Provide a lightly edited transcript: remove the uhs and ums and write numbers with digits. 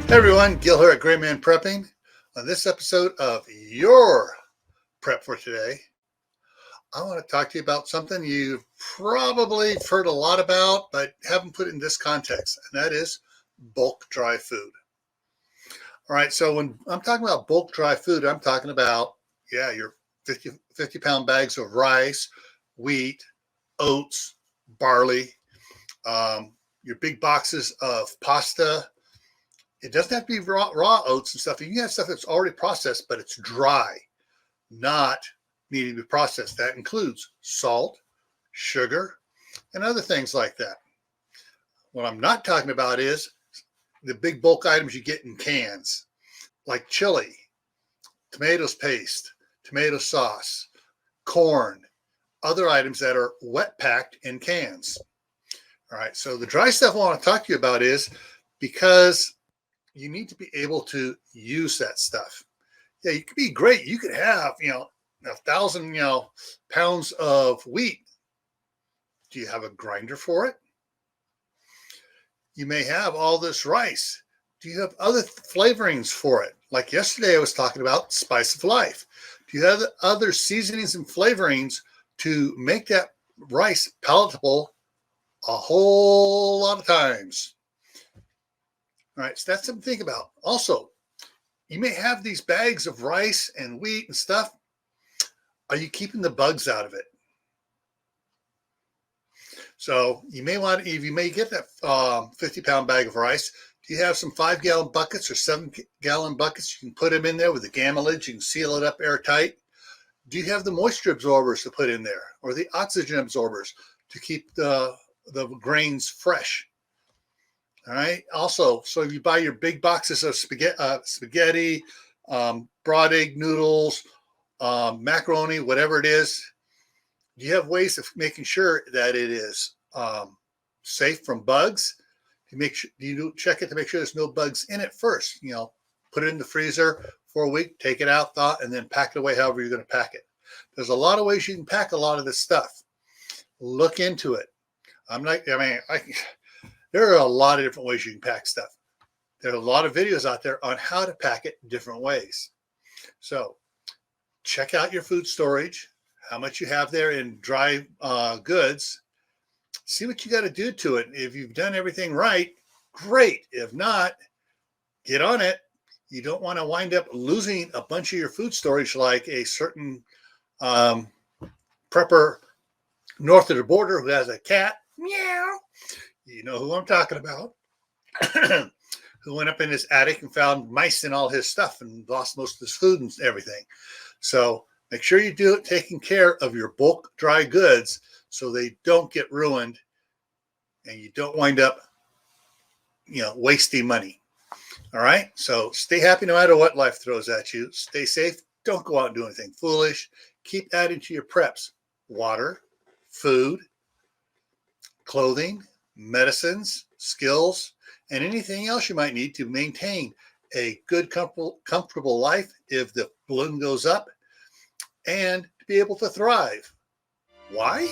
Hey everyone, Gil here at GrayManPrepping. On this episode of your prep for today, I want to talk to you about something you've probably heard a lot about, but haven't put in this context, and that is bulk dry food. All right, so when I'm talking about bulk dry food, I'm talking about, your 50 pound bags of rice, wheat, oats, barley, your big boxes of pasta. It doesn't have to be raw oats and stuff. You can have stuff that's already processed, but it's dry, not needing to be processed. That includes salt, sugar, and other things like that. What I'm not talking about is the big bulk items you get in cans, like chili, tomatoes paste, tomato sauce, corn, other items that are wet packed in cans. All right, so the dry stuff I want to talk to you about is because you need to be able to use that stuff. Yeah, you could be great. You could have, 1,000, pounds of wheat. Do you have a grinder for it? You may have all this rice. Do you have other flavorings for it? Like yesterday, I was talking about spice of life. Do you have other seasonings and flavorings to make that rice palatable a whole lot of times? All right, so that's something to think about. Also, you may have these bags of rice and wheat and stuff. Are you keeping the bugs out of it? So you may want, if you may get that 50 pound bag of rice, do you have some 5-gallon buckets or 7-gallon buckets? You can put them in there with the gamma lids. You can seal it up airtight. Do you have the moisture absorbers to put in there or the oxygen absorbers to keep the grains fresh? All right. Also, so if you buy your big boxes of spaghetti, broad egg noodles, macaroni, whatever it is, do you have ways of making sure that it is safe from bugs? You check it to make sure there's no bugs in it first. Put it in the freezer for a week, take it out, thaw, and then pack it away however you're going to pack it. There's a lot of ways you can pack a lot of this stuff. Look into it. There are a lot of different ways you can pack stuff. There are a lot of videos out there on how to pack it different ways. So check out your food storage, how much you have there in dry goods. See what you got to do to it. If you've done everything right, great. If not, get on it. You don't want to wind up losing a bunch of your food storage like a certain prepper north of the border who has a cat. Meow. You know who I'm talking about, who went up in his attic and found mice in all his stuff and lost most of his food and everything. So make sure you do it taking care of your bulk dry goods so they don't get ruined and you don't wind up, wasting money. All right. So stay happy no matter what life throws at you. Stay safe. Don't go out and do anything foolish. Keep adding to your preps: water, food, clothing, medicines, skills, and anything else you might need to maintain a good, comfortable life if the balloon goes up and to be able to thrive. Why?